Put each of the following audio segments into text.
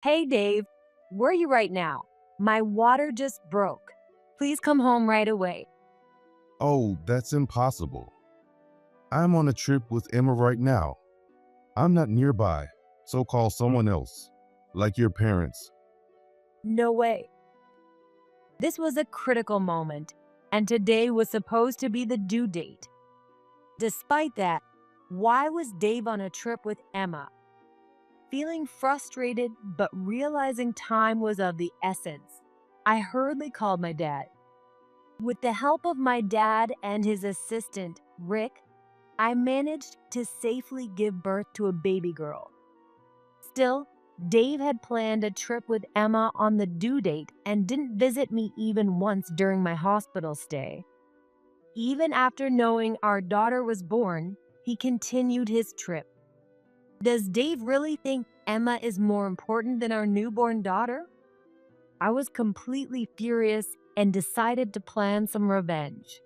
Hey Dave, where are you right now? My water just broke. Please come home right away. Oh, that's impossible. I'm on a trip with Emma right now. I'm not nearby, so call someone else, like your parents. No way. This was a critical moment, and today was supposed to be the due date. Despite that, why was Dave on a trip with Emma? Feeling frustrated but realizing time was of the essence, I hurriedly called my dad. With the help of my dad and his assistant, Rick, I managed to safely give birth to a baby girl. Still, Dave had planned a trip with Emma on the due date and didn't visit me even once during my hospital stay. Even after knowing our daughter was born, he continued his trip. Does Dave really think Emma is more important than our newborn daughter? I was completely furious and decided to plan some revenge.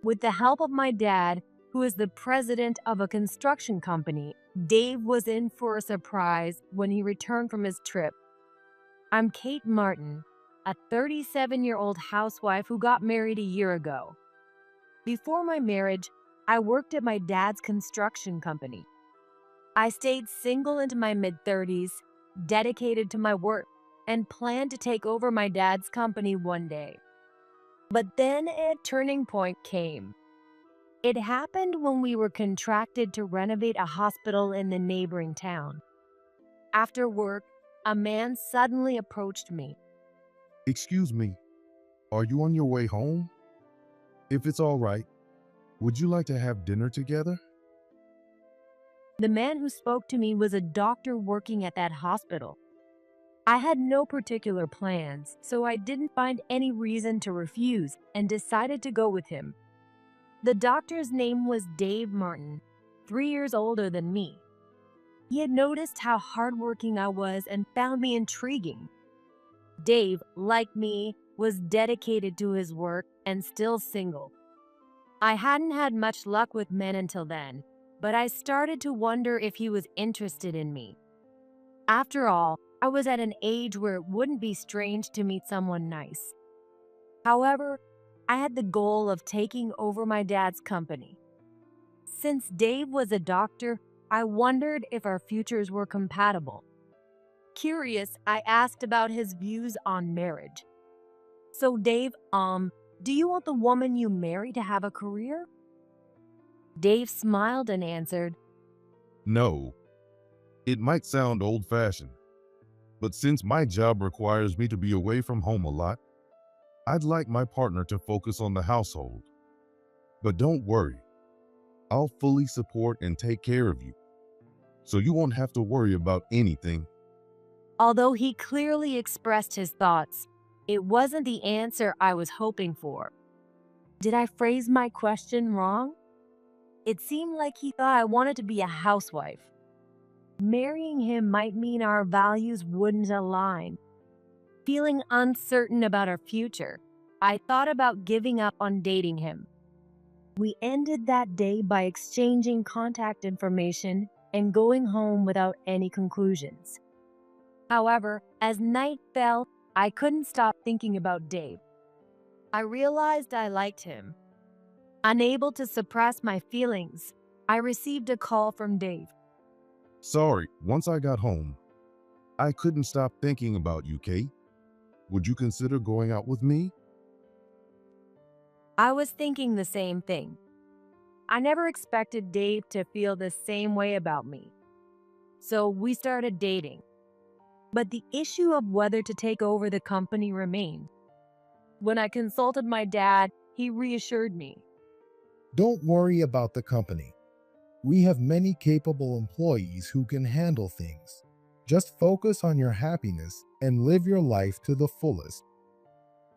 With the help of my dad, who is the president of a construction company, Dave was in for a surprise when he returned from his trip. I'm Kate Martin, a 37-year-old housewife who got married a year ago. Before my marriage, I worked at my dad's construction company. I stayed single into my mid-30s, dedicated to my work, and planned to take over my dad's company one day. But then a turning point came. It happened when we were contracted to renovate a hospital in the neighboring town. After work, a man suddenly approached me. Excuse me, are you on your way home? If it's all right, would you like to have dinner together? The man who spoke to me was a doctor working at that hospital. I had no particular plans, so I didn't find any reason to refuse and decided to go with him. The doctor's name was Dave Martin, 3 years older than me. He had noticed how hardworking I was and found me intriguing. Dave, like me, was dedicated to his work and still single. I hadn't had much luck with men until then, but I started to wonder if he was interested in me. After all, I was at an age where it wouldn't be strange to meet someone nice. However, I had the goal of taking over my dad's company. Since Dave was a doctor, I wondered if our futures were compatible. Curious, I asked about his views on marriage. So Dave, do you want the woman you marry to have a career? Dave smiled and answered, No, it might sound old fashioned, but since my job requires me to be away from home a lot, I'd like my partner to focus on the household. But don't worry, I'll fully support and take care of you, so you won't have to worry about anything. Although he clearly expressed his thoughts, it wasn't the answer I was hoping for. Did I phrase my question wrong? It seemed like he thought I wanted to be a housewife. Marrying him might mean our values wouldn't align. Feeling uncertain about our future, I thought about giving up on dating him. We ended that day by exchanging contact information and going home without any conclusions. However, as night fell, I couldn't stop thinking about Dave. I realized I liked him. Unable to suppress my feelings, I received a call from Dave. Sorry, once I got home, I couldn't stop thinking about you, Kate. Would you consider going out with me? I was thinking the same thing. I never expected Dave to feel the same way about me. So we started dating. But the issue of whether to take over the company remained. When I consulted my dad, he reassured me. Don't worry about the company. We have many capable employees who can handle things. Just focus on your happiness and live your life to the fullest.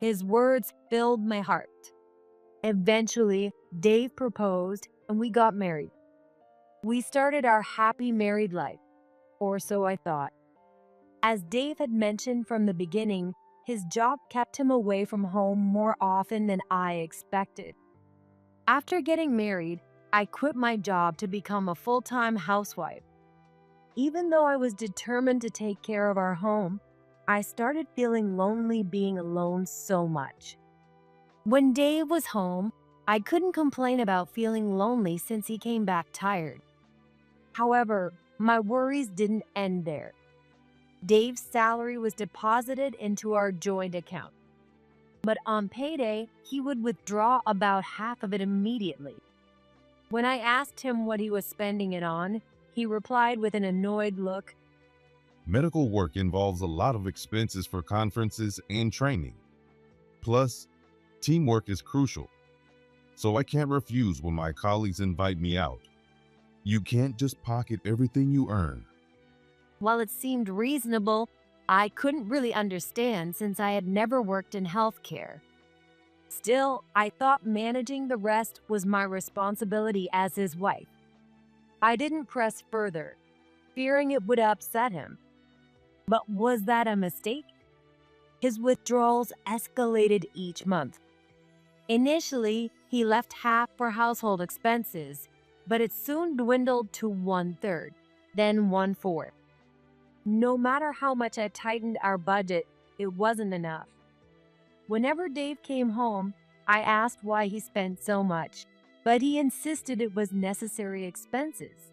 His words filled my heart. Eventually, Dave proposed and we got married. We started our happy married life, or so I thought. As Dave had mentioned from the beginning, his job kept him away from home more often than I expected. After getting married, I quit my job to become a full-time housewife. Even though I was determined to take care of our home, I started feeling lonely being alone so much. When Dave was home, I couldn't complain about feeling lonely since he came back tired. However, my worries didn't end there. Dave's salary was deposited into our joint account, but on payday, he would withdraw about half of it immediately. When I asked him what he was spending it on, he replied with an annoyed look, Medical work involves a lot of expenses for conferences and training. Plus, teamwork is crucial, so I can't refuse when my colleagues invite me out. You can't just pocket everything you earn. While it seemed reasonable, I couldn't really understand since I had never worked in healthcare. Still, I thought managing the rest was my responsibility as his wife. I didn't press further, fearing it would upset him. But was that a mistake? His withdrawals escalated each month. Initially, he left half for household expenses, but it soon dwindled to 1/3, then 1/4. No matter how much I tightened our budget, it wasn't enough. Whenever Dave came home, I asked why he spent so much, but he insisted it was necessary expenses.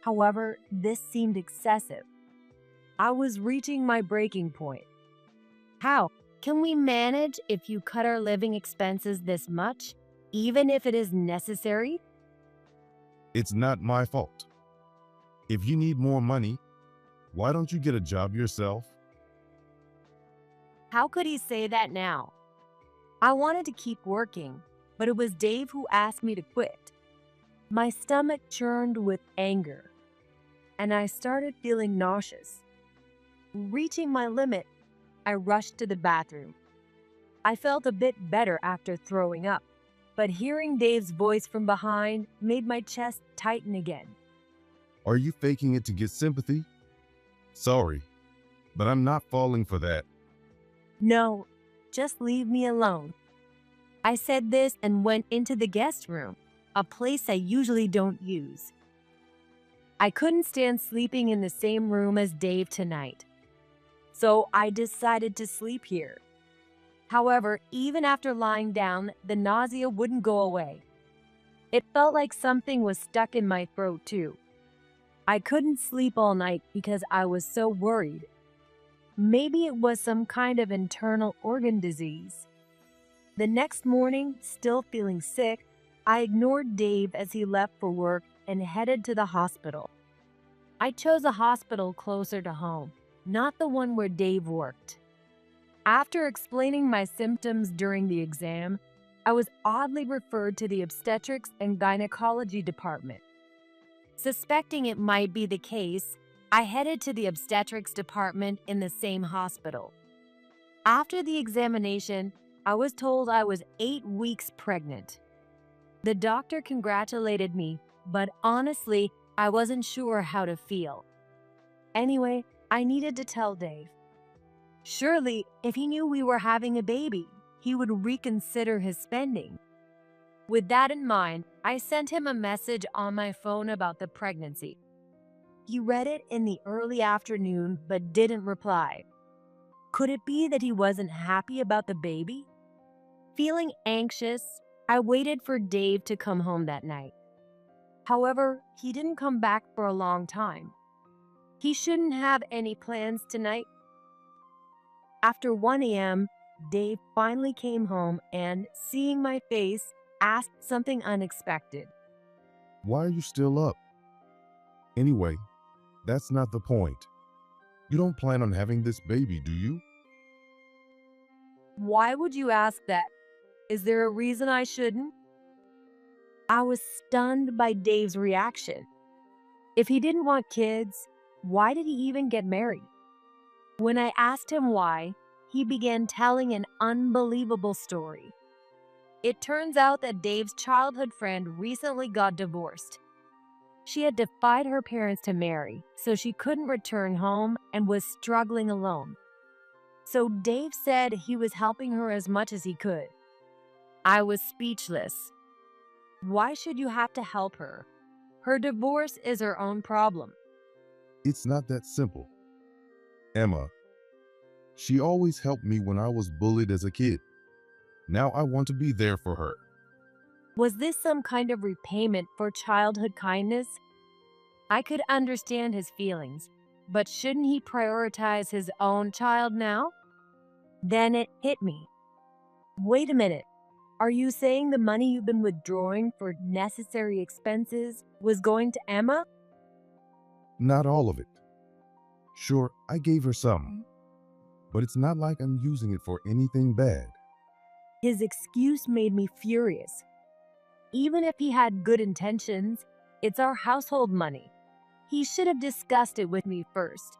However, this seemed excessive. I was reaching my breaking point. How can we manage if you cut our living expenses this much, even if it is necessary? It's not my fault. If you need more money, why don't you get a job yourself? How could he say that now? I wanted to keep working, but it was Dave who asked me to quit. My stomach churned with anger, and I started feeling nauseous. Reaching my limit, I rushed to the bathroom. I felt a bit better after throwing up, but hearing Dave's voice from behind made my chest tighten again. Are you faking it to get sympathy? Sorry, but I'm not falling for that. No, just leave me alone. I said this and went into the guest room, a place I usually don't use. I couldn't stand sleeping in the same room as Dave tonight, so I decided to sleep here. However, even after lying down, the nausea wouldn't go away. It felt like something was stuck in my throat too. I couldn't sleep all night because I was so worried. Maybe it was some kind of internal organ disease. The next morning, still feeling sick, I ignored Dave as he left for work and headed to the hospital. I chose a hospital closer to home, not the one where Dave worked. After explaining my symptoms during the exam, I was oddly referred to the obstetrics and gynecology department. Suspecting it might be the case, I headed to the obstetrics department in the same hospital. After the examination, I was told I was 8 weeks pregnant. The doctor congratulated me, but honestly, I wasn't sure how to feel. Anyway, I needed to tell Dave. Surely, if he knew we were having a baby, he would reconsider his spending. With that in mind, I sent him a message on my phone about the pregnancy. He read it in the early afternoon but didn't reply. Could it be that he wasn't happy about the baby? Feeling anxious, I waited for Dave to come home that night. However, he didn't come back for a long time. He shouldn't have any plans tonight. After 1 a.m., Dave finally came home and, seeing my face, asked something unexpected. Why are you still up? Anyway, that's not the point. You don't plan on having this baby, do you? Why would you ask that? Is there a reason I shouldn't? I was stunned by Dave's reaction. If he didn't want kids, why did he even get married? When I asked him why, he began telling an unbelievable story. It turns out that Dave's childhood friend recently got divorced. She had defied her parents to marry, so she couldn't return home and was struggling alone. So Dave said he was helping her as much as he could. I was speechless. Why should you have to help her? Her divorce is her own problem. It's not that simple. Emma, she always helped me when I was bullied as a kid. Now I want to be there for her. Was this some kind of repayment for childhood kindness? I could understand his feelings, but shouldn't he prioritize his own child now? Then it hit me. Wait a minute. Are you saying the money you've been withdrawing for necessary expenses was going to Emma? Not all of it. Sure, I gave her some, but it's not like I'm using it for anything bad. His excuse made me furious. Even if he had good intentions, it's our household money. He should have discussed it with me first.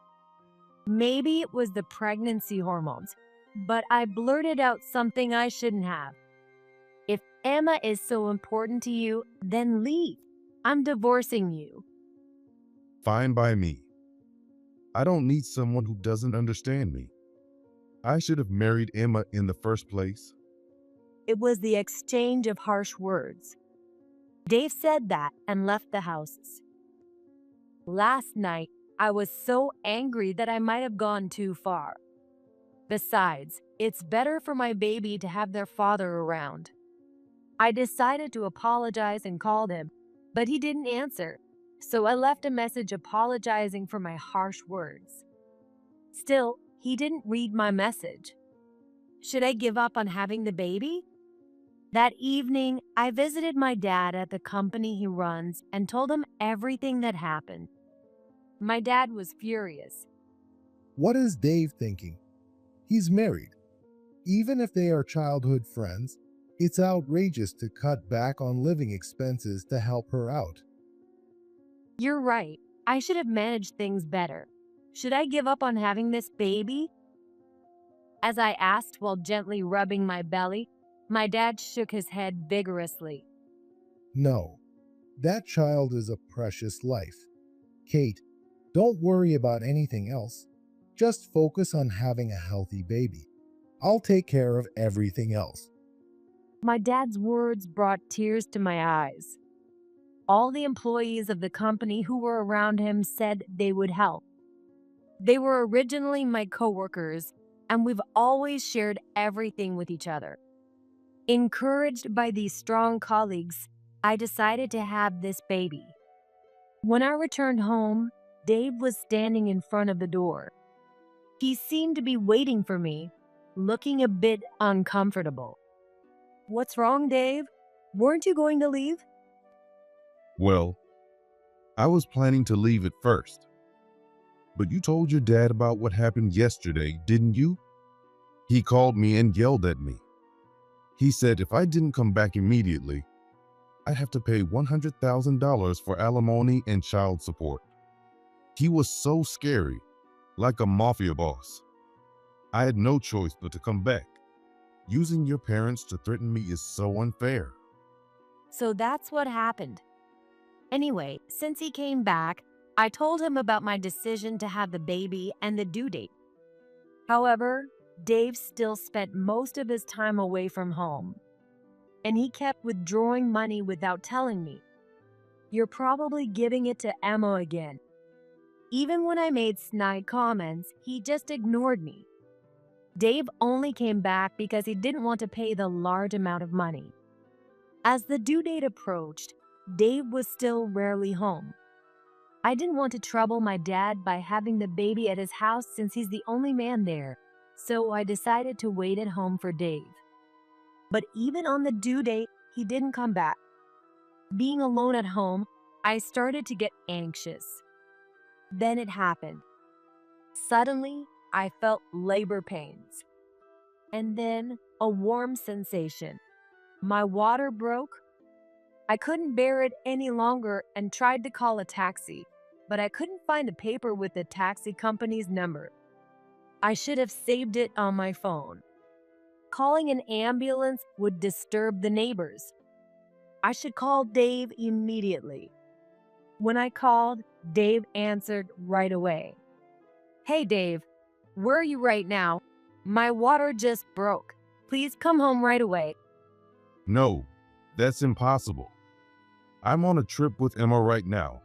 Maybe it was the pregnancy hormones, but I blurted out something I shouldn't have. If Emma is so important to you, then leave. I'm divorcing you. Fine by me. I don't need someone who doesn't understand me. I should have married Emma in the first place. It was the exchange of harsh words. Dave said that and left the house. Last night, I was so angry that I might have gone too far. Besides, it's better for my baby to have their father around. I decided to apologize and called him, but he didn't answer, so I left a message apologizing for my harsh words. Still, he didn't read my message. Should I give up on having the baby? That evening, I visited my dad at the company he runs and told him everything that happened. My dad was furious. What is Dave thinking? He's married. Even if they are childhood friends, it's outrageous to cut back on living expenses to help her out. You're right. I should have managed things better. Should I give up on having this baby? As I asked while gently rubbing my belly, my dad shook his head vigorously. No, that child is a precious life. Kate, don't worry about anything else. Just focus on having a healthy baby. I'll take care of everything else. My dad's words brought tears to my eyes. All the employees of the company who were around him said they would help. They were originally my coworkers, and we've always shared everything with each other. Encouraged by these strong colleagues, I decided to have this baby. When I returned home, Dave was standing in front of the door. He seemed to be waiting for me, looking a bit uncomfortable. What's wrong, Dave? Weren't you going to leave? Well, I was planning to leave at first. But you told your dad about what happened yesterday, didn't you? He called me and yelled at me. He said if I didn't come back immediately, I'd have to pay $100,000 for alimony and child support. He was so scary, like a mafia boss. I had no choice but to come back. Using your parents to threaten me is so unfair. So that's what happened. Anyway, since he came back, I told him about my decision to have the baby and the due date. However, Dave still spent most of his time away from home, and he kept withdrawing money without telling me. You're probably giving it to Emma again. Even when I made snide comments, he just ignored me. Dave only came back because he didn't want to pay the large amount of money. As the due date approached, Dave was still rarely home. I didn't want to trouble my dad by having the baby at his house since he's the only man there, so I decided to wait at home for Dave. But even on the due date, he didn't come back. Being alone at home, I started to get anxious. Then it happened. Suddenly, I felt labor pains. And then a warm sensation. My water broke. I couldn't bear it any longer and tried to call a taxi, but I couldn't find a paper with the taxi company's number. I should have saved it on my phone. Calling an ambulance would disturb the neighbors. I should call Dave immediately. When I called, Dave answered right away. Hey Dave, where are you right now? My water just broke. Please come home right away. No, that's impossible. I'm on a trip with Emma right now.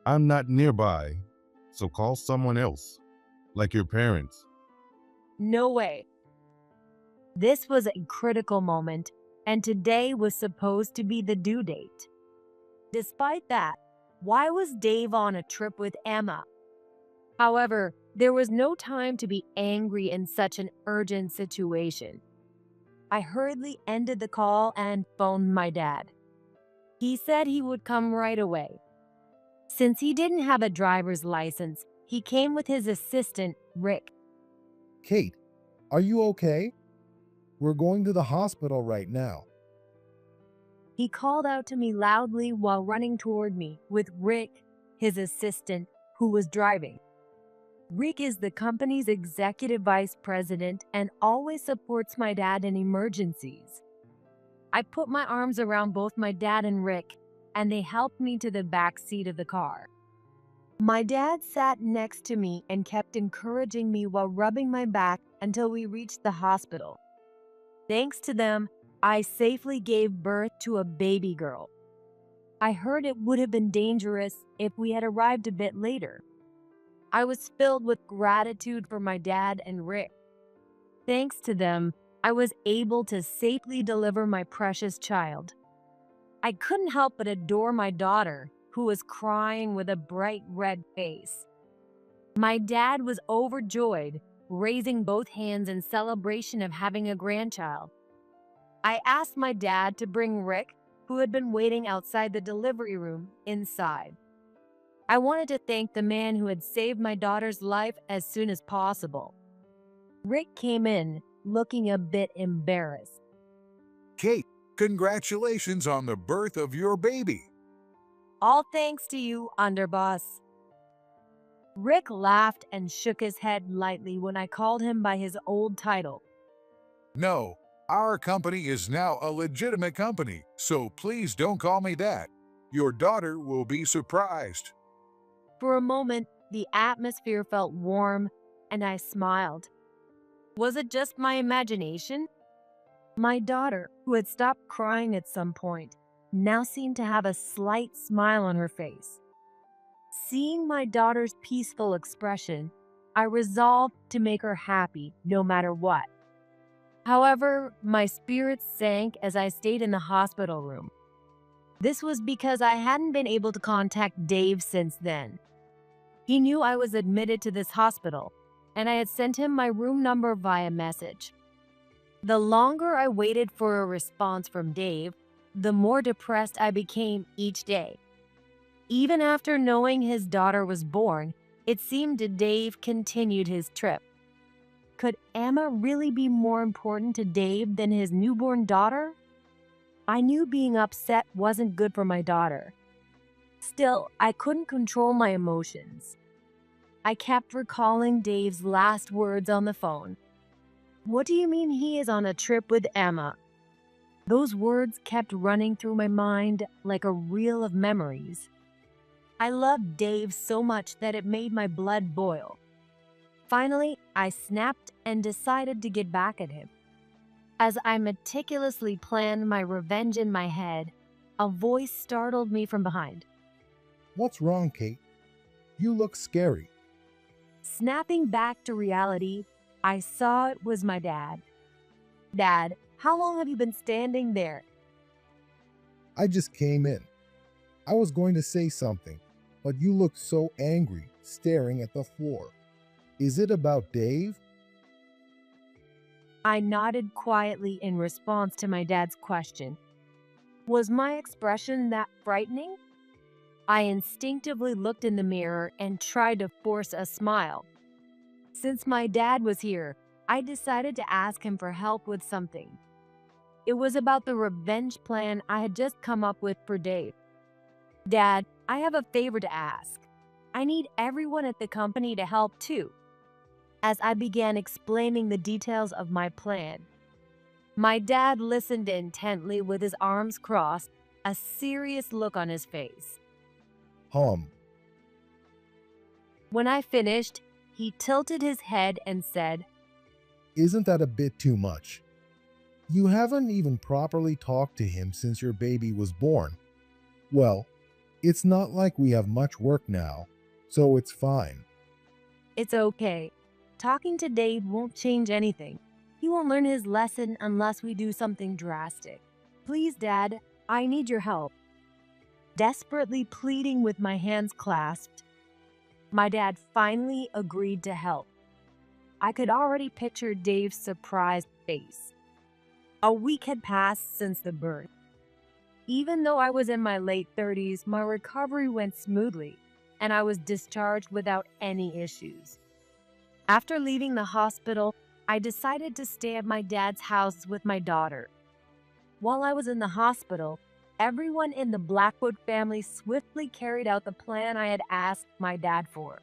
I'm not nearby, So call someone else, like your parents. No way. This was a critical moment, and today was supposed to be the due date. Despite that, why was Dave on a trip with Emma? However, there was no time to be angry in such an urgent situation. I hurriedly ended the call and phoned my dad. He said he would come right away. Since he didn't have a driver's license, he came with his assistant, Rick. Kate, are you okay? We're going to the hospital right now. He called out to me loudly while running toward me with Rick, his assistant, who was driving. Rick is the company's executive vice president and always supports my dad in emergencies. I put my arms around both my dad and Rick, and they helped me to the back seat of the car. My dad sat next to me and kept encouraging me while rubbing my back until we reached the hospital. Thanks to them, I safely gave birth to a baby girl. I heard it would have been dangerous if we had arrived a bit later. I was filled with gratitude for my dad and Rick. Thanks to them, I was able to safely deliver my precious child. I couldn't help but adore my daughter, who was crying with a bright red face. My dad was overjoyed, raising both hands in celebration of having a grandchild. I asked my dad to bring Rick, who had been waiting outside the delivery room, inside. I wanted to thank the man who had saved my daughter's life as soon as possible. Rick came in, looking a bit embarrassed. Kate, congratulations on the birth of your baby. All thanks to you, underboss. Rick laughed and shook his head lightly when I called him by his old title. No, our company is now a legitimate company, so please don't call me that. Your daughter will be surprised. For a moment, the atmosphere felt warm, and I smiled. Was it just my imagination? My daughter, who had stopped crying at some point, now seemed to have a slight smile on her face. Seeing my daughter's peaceful expression, I resolved to make her happy no matter what. However, my spirits sank as I stayed in the hospital room. This was because I hadn't been able to contact Dave since then. He knew I was admitted to this hospital, and I had sent him my room number via message. The longer I waited for a response from Dave, the more depressed I became each day. Even after knowing his daughter was born, it seemed Dave continued his trip. Could Emma really be more important to Dave than his newborn daughter? I knew being upset wasn't good for my daughter. Still, I couldn't control my emotions. I kept recalling Dave's last words on the phone. "What do you mean he is on a trip with Emma?" Those words kept running through my mind like a reel of memories. I loved Dave so much that it made my blood boil. Finally, I snapped and decided to get back at him. As I meticulously planned my revenge in my head, a voice startled me from behind. What's wrong, Kate? You look scary. Snapping back to reality, I saw it was my dad. "Dad, how long have you been standing there?" I just came in. I was going to say something, but you looked so angry, staring at the floor. Is it about Dave? I nodded quietly in response to my dad's question. Was my expression that frightening? I instinctively looked in the mirror and tried to force a smile. Since my dad was here, I decided to ask him for help with something. It was about the revenge plan I had just come up with for Dave. "Dad, I have a favor to ask. I need everyone at the company to help too." As I began explaining the details of my plan, my dad listened intently with his arms crossed, a serious look on his face. When I finished, he tilted his head and said, Isn't that a bit too much? You haven't even properly talked to him since your baby was born. Well, it's not like we have much work now, so it's fine. It's okay. Talking to Dave won't change anything. He won't learn his lesson unless we do something drastic. Please, Dad, I need your help. Desperately pleading with my hands clasped, my dad finally agreed to help. I could already picture Dave's surprised face. A week had passed since the birth. Even though I was in my late 30s, my recovery went smoothly, and I was discharged without any issues. After leaving the hospital, I decided to stay at my dad's house with my daughter. While I was in the hospital, everyone in the Blackwood family swiftly carried out the plan I had asked my dad for.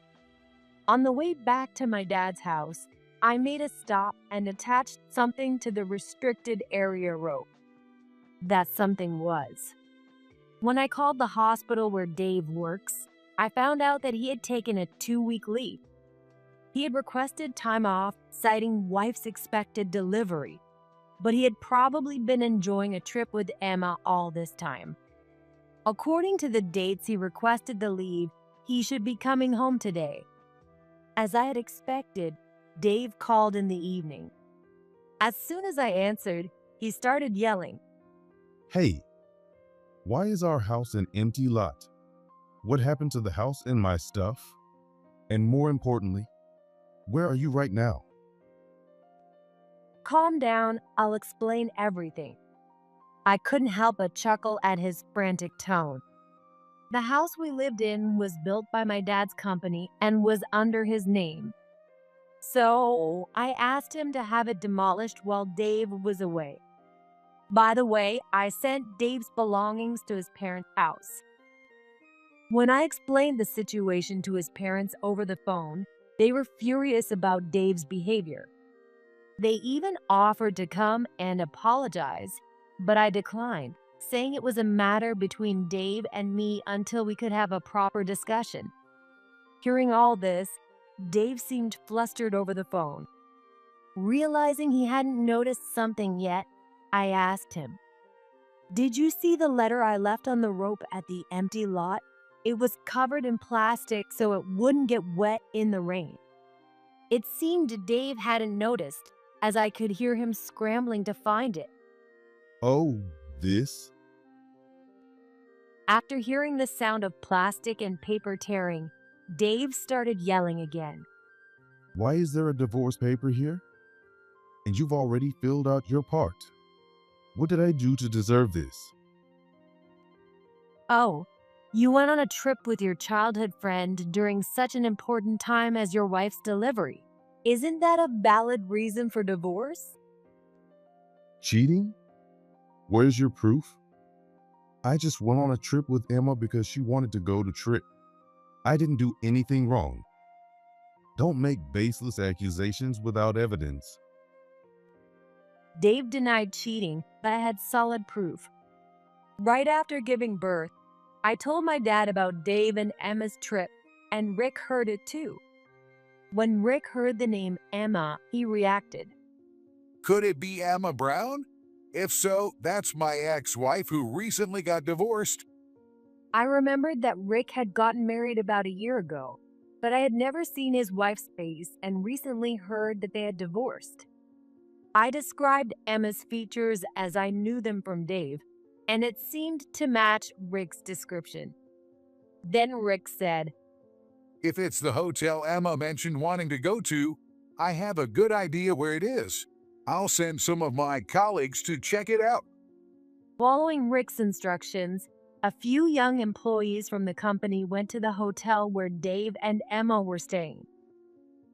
On the way back to my dad's house, I made a stop and attached something to the restricted area rope. That something was. When I called the hospital where Dave works, I found out that he had taken a 2-week leave. He had requested time off, citing wife's expected delivery, but he had probably been enjoying a trip with Emma all this time. According to the dates he requested the leave, he should be coming home today. As I had expected, Dave called in the evening. As soon as I answered, he started yelling. Hey, why is our house an empty lot? What happened to the house and my stuff? And more importantly, where are you right now? Calm down, I'll explain everything. I couldn't help but chuckle at his frantic tone. The house we lived in was built by my dad's company and was under his name. So I asked him to have it demolished while Dave was away. By the way, I sent Dave's belongings to his parents' house. When I explained the situation to his parents over the phone, they were furious about Dave's behavior. They even offered to come and apologize, but I declined, saying it was a matter between Dave and me until we could have a proper discussion. Hearing all this, Dave seemed flustered over the phone. Realizing he hadn't noticed something yet, I asked him, "Did you see the letter I left on the rope at the empty lot? It was covered in plastic so it wouldn't get wet in the rain." It seemed Dave hadn't noticed, as I could hear him scrambling to find it. Oh, this? After hearing the sound of plastic and paper tearing, Dave started yelling again. Why is there a divorce paper here? And you've already filled out your part. What did I do to deserve this? Oh, you went on a trip with your childhood friend during such an important time as your wife's delivery. Isn't that a valid reason for divorce? Cheating? Where's your proof? I just went on a trip with Emma because she wanted to go to trip. I didn't do anything wrong. Don't make baseless accusations without evidence. Dave denied cheating, but I had solid proof. Right after giving birth, I told my dad about Dave and Emma's trip, and Rick heard it too. When Rick heard the name Emma, he reacted. Could it be Emma Brown? If so, that's my ex-wife who recently got divorced. I remembered that Rick had gotten married about a year ago, but I had never seen his wife's face and recently heard that they had divorced. I described Emma's features as I knew them from Dave, and it seemed to match Rick's description. Then Rick said, If it's the hotel Emma mentioned wanting to go to, I have a good idea where it is. I'll send some of my colleagues to check it out. Following Rick's instructions, a few young employees from the company went to the hotel where Dave and Emma were staying.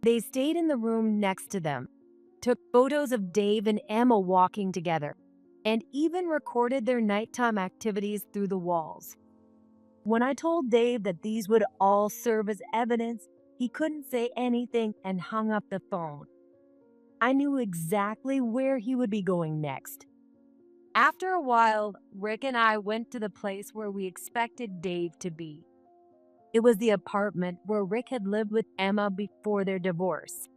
They stayed in the room next to them, took photos of Dave and Emma walking together, and even recorded their nighttime activities through the walls. When I told Dave that these would all serve as evidence, he couldn't say anything and hung up the phone. I knew exactly where he would be going next. After a while, Rick and I went to the place where we expected Dave to be. It was the apartment where Rick had lived with Emma before their divorce.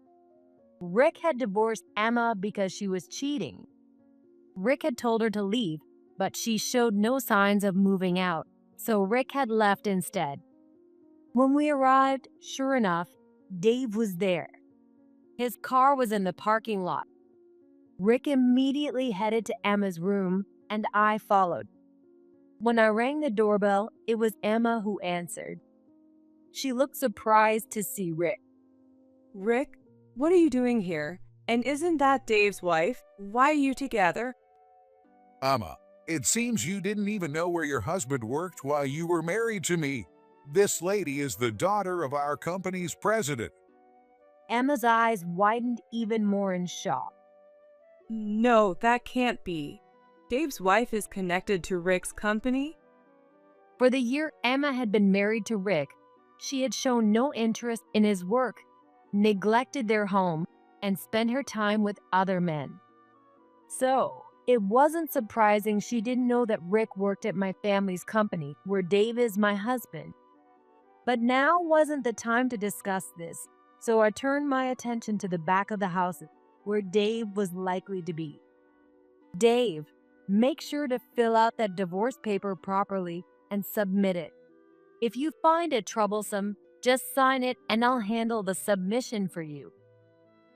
Rick had divorced Emma because she was cheating. Rick had told her to leave, but she showed no signs of moving out, so Rick had left instead. When we arrived, sure enough, Dave was there. His car was in the parking lot. Rick immediately headed to Emma's room, and I followed. When I rang the doorbell, it was Emma who answered. She looked surprised to see Rick. Rick, what are you doing here? And isn't that Dave's wife? Why are you together? Emma, it seems you didn't even know where your husband worked while you were married to me. This lady is the daughter of our company's president. Emma's eyes widened even more in shock. No, that can't be. Dave's wife is connected to Rick's company? For the year Emma had been married to Rick, she had shown no interest in his work, neglected their home, and spent her time with other men. So, it wasn't surprising she didn't know that Rick worked at my family's company, where Dave is my husband. But now wasn't the time to discuss this, so I turned my attention to the back of the house, where Dave was likely to be. Dave, make sure to fill out that divorce paper properly and submit it. If you find it troublesome, just sign it and I'll handle the submission for you.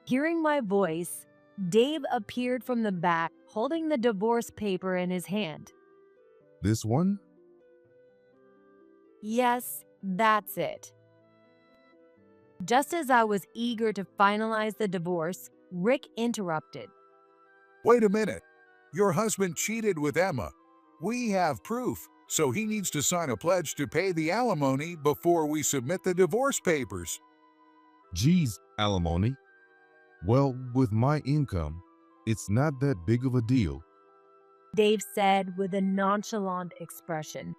Hearing my voice, Dave appeared from the back holding the divorce paper in his hand. This one? Yes, that's it. Just as I was eager to finalize the divorce, Rick interrupted. Wait a minute. Your husband cheated with Emma. We have proof, so he needs to sign a pledge to pay the alimony before we submit the divorce papers. Geez, alimony. Well, with my income, it's not that big of a deal. Dave said with a nonchalant expression.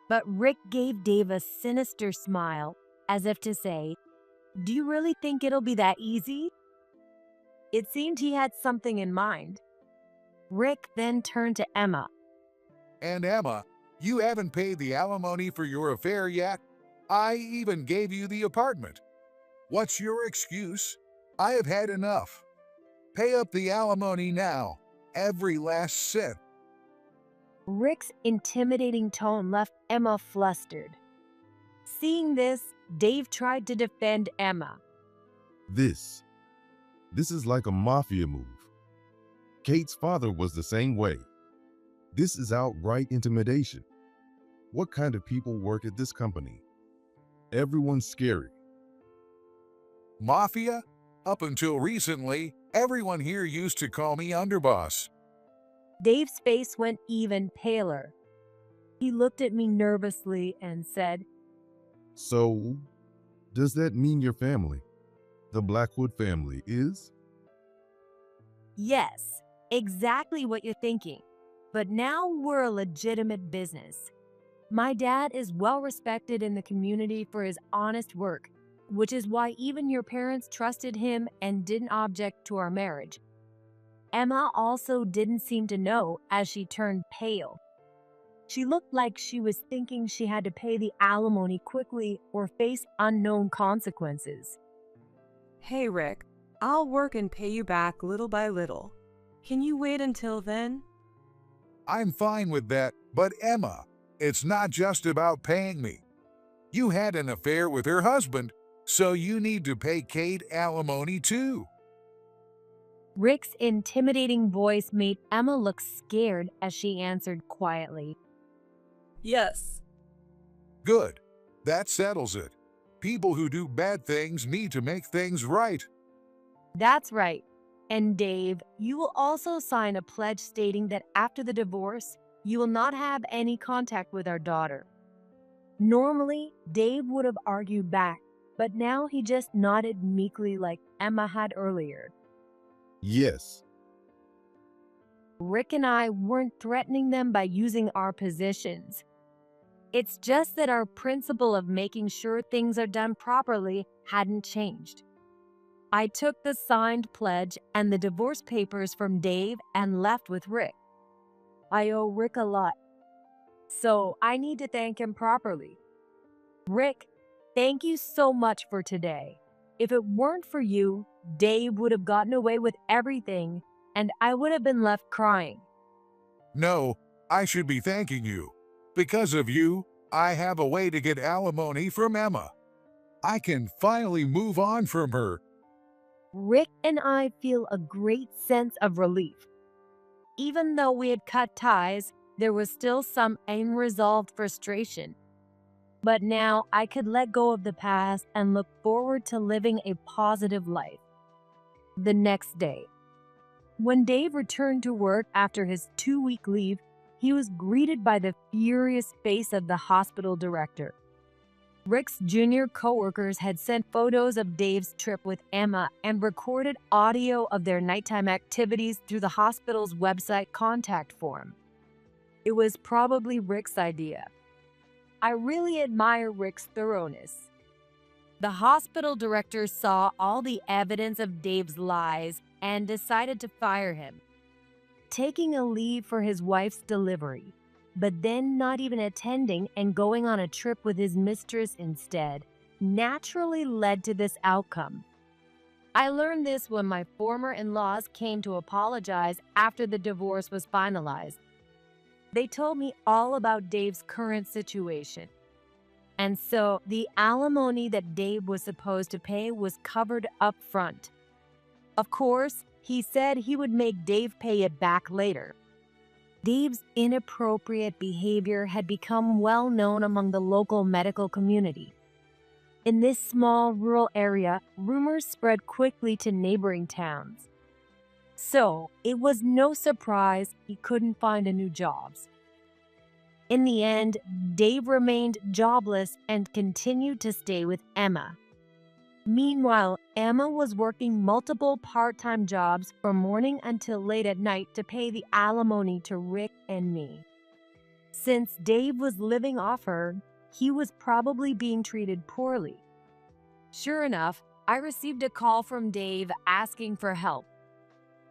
But Rick gave Dave a sinister smile, as if to say, "Do you really think it'll be that easy?" It seemed he had something in mind. Rick then turned to Emma. And Emma, you haven't paid the alimony for your affair yet. I even gave you the apartment. What's your excuse? I have had enough. Pay up the alimony now, every last cent. Rick's intimidating tone left Emma flustered. Seeing this, Dave tried to defend Emma. This is like a mafia move. Kate's father was the same way. This is outright intimidation. What kind of people work at this company? Everyone's scary. Mafia? Up until recently, everyone here used to call me underboss. Dave's face went even paler. He looked at me nervously and said, So, does that mean your family, the Blackwood family, is? "Yes, exactly what you're thinking. But now we're a legitimate business. My dad is well respected in the community for his honest work, which is why even your parents trusted him and didn't object to our marriage." Emma also didn't seem to know as she turned pale. She looked like she was thinking she had to pay the alimony quickly or face unknown consequences. Hey, Rick, I'll work and pay you back little by little. Can you wait until then? I'm fine with that, but Emma, it's not just about paying me. You had an affair with her husband, so you need to pay Kate alimony too. Rick's intimidating voice made Emma look scared as she answered quietly. Yes. Good. That settles it. People who do bad things need to make things right. That's right. And Dave, you will also sign a pledge stating that after the divorce, you will not have any contact with our daughter. Normally, Dave would have argued back, but now he just nodded meekly like Emma had earlier. Yes. Rick and I weren't threatening them by using our positions. It's just that our principle of making sure things are done properly hadn't changed. I took the signed pledge and the divorce papers from Dave and left with Rick. I owe Rick a lot, so I need to thank him properly. Rick, thank you so much for today. If it weren't for you, Dave would have gotten away with everything, and I would have been left crying. No, I should be thanking you. Because of you, I have a way to get alimony from Emma. I can finally move on from her. Rick and I feel a great sense of relief. Even though we had cut ties, there was still some unresolved frustration. But now I could let go of the past and look forward to living a positive life. The next day, when Dave returned to work after his 2-week leave, he was greeted by the furious face of the hospital director. Rick's junior coworkers had sent photos of Dave's trip with Emma and recorded audio of their nighttime activities through the hospital's website contact form. It was probably Rick's idea. I really admire Rick's thoroughness. The hospital director saw all the evidence of Dave's lies and decided to fire him, taking a leave for his wife's delivery, but then not even attending and going on a trip with his mistress instead, naturally led to this outcome. I learned this when my former in-laws came to apologize after the divorce was finalized. They told me all about Dave's current situation. And so the alimony that Dave was supposed to pay was covered up front. Of course, he said he would make Dave pay it back later. Dave's inappropriate behavior had become well known among the local medical community. In this small rural area, rumors spread quickly to neighboring towns. So, it was no surprise he couldn't find a new job. In the end, Dave remained jobless and continued to stay with Emma. Meanwhile, Emma was working multiple part-time jobs from morning until late at night to pay the alimony to Rick and me. Since Dave was living off her, he was probably being treated poorly. Sure enough, I received a call from Dave asking for help.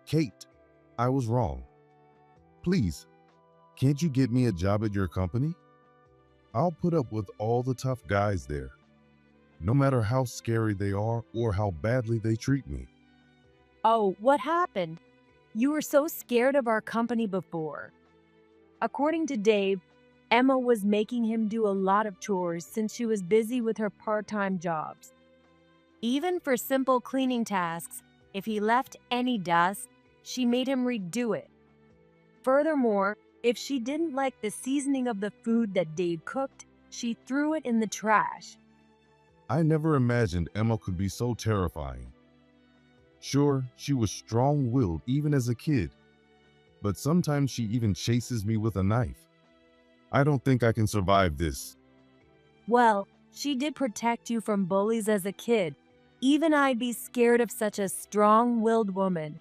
Kate, I was wrong. Please, can't you get me a job at your company? I'll put up with all the tough guys there, no matter how scary they are or how badly they treat me. Oh, what happened? You were so scared of our company before. According to Dave, Emma was making him do a lot of chores since she was busy with her part-time jobs. Even for simple cleaning tasks, if he left any dust, she made him redo it. Furthermore, if she didn't like the seasoning of the food that Dave cooked, she threw it in the trash. I never imagined Emma could be so terrifying. Sure, she was strong-willed even as a kid, but sometimes she even chases me with a knife. I don't think I can survive this. Well, she did protect you from bullies as a kid. Even I'd be scared of such a strong-willed woman.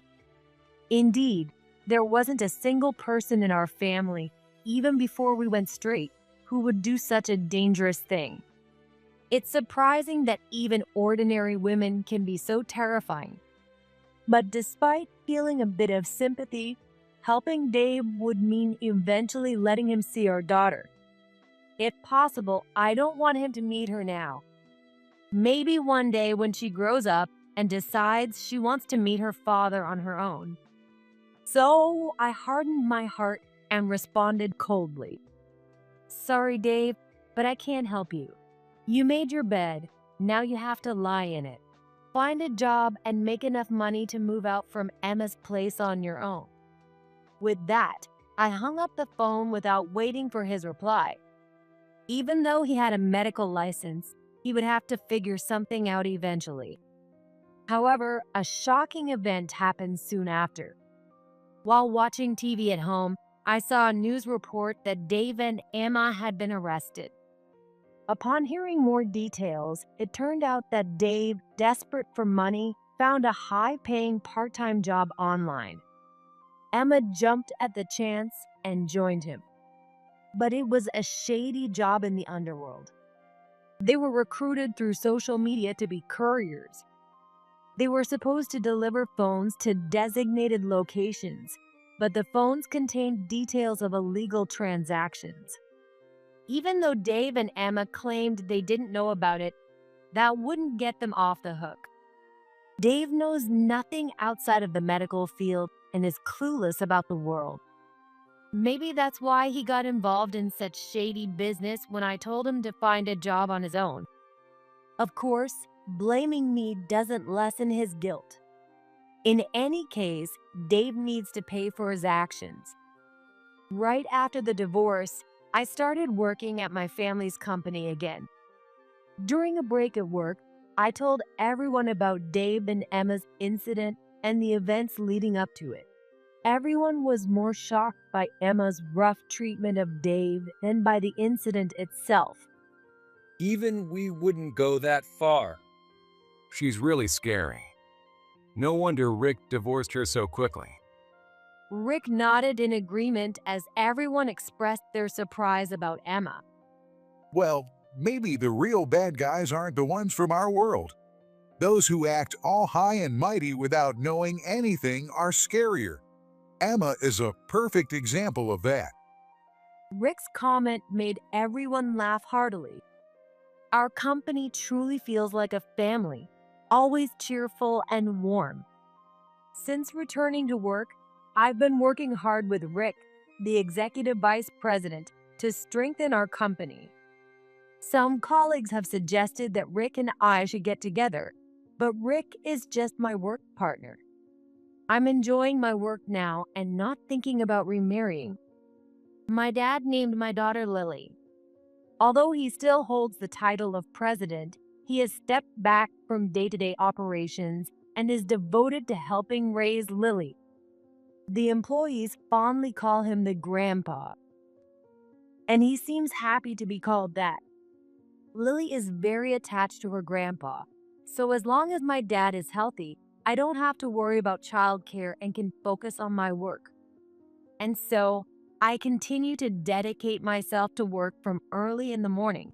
Indeed, there wasn't a single person in our family, even before we went straight, who would do such a dangerous thing. It's surprising that even ordinary women can be so terrifying. But despite feeling a bit of sympathy, helping Dave would mean eventually letting him see our daughter. If possible, I don't want him to meet her now. Maybe one day when she grows up and decides she wants to meet her father on her own. So I hardened my heart and responded coldly. Sorry, Dave, but I can't help you. You made your bed, now you have to lie in it. Find a job and make enough money to move out from Emma's place on your own. With that, I hung up the phone without waiting for his reply. Even though he had a medical license, he would have to figure something out eventually. However, a shocking event happened soon after. While watching TV at home, I saw a news report that Dave and Emma had been arrested. Upon hearing more details, it turned out that Dave, desperate for money, found a high-paying part-time job online. Emma jumped at the chance and joined him. But it was a shady job in the underworld. They were recruited through social media to be couriers. They were supposed to deliver phones to designated locations, but the phones contained details of illegal transactions. Even though Dave and Emma claimed they didn't know about it, that wouldn't get them off the hook. Dave knows nothing outside of the medical field and is clueless about the world. Maybe that's why he got involved in such shady business when I told him to find a job on his own. Of course, blaming me doesn't lessen his guilt. In any case, Dave needs to pay for his actions. Right after the divorce, I started working at my family's company again. During a break at work, I told everyone about Dave and Emma's incident and the events leading up to it. Everyone was more shocked by Emma's rough treatment of Dave than by the incident itself. Even we wouldn't go that far. She's really scary. No wonder Rick divorced her so quickly. Rick nodded in agreement as everyone expressed their surprise about Emma. Well, maybe the real bad guys aren't the ones from our world. Those who act all high and mighty without knowing anything are scarier. Emma is a perfect example of that. Rick's comment made everyone laugh heartily. Our company truly feels like a family, always cheerful and warm. Since returning to work, I've been working hard with Rick, the executive vice president, to strengthen our company. Some colleagues have suggested that Rick and I should get together, but Rick is just my work partner. I'm enjoying my work now and not thinking about remarrying. My dad named my daughter Lily. Although he still holds the title of president, he has stepped back from day-to-day operations and is devoted to helping raise Lily. The employees fondly call him the grandpa, and he seems happy to be called that. Lily is very attached to her grandpa, so as long as my dad is healthy, I don't have to worry about childcare and can focus on my work. And so, I continue to dedicate myself to work from early in the morning.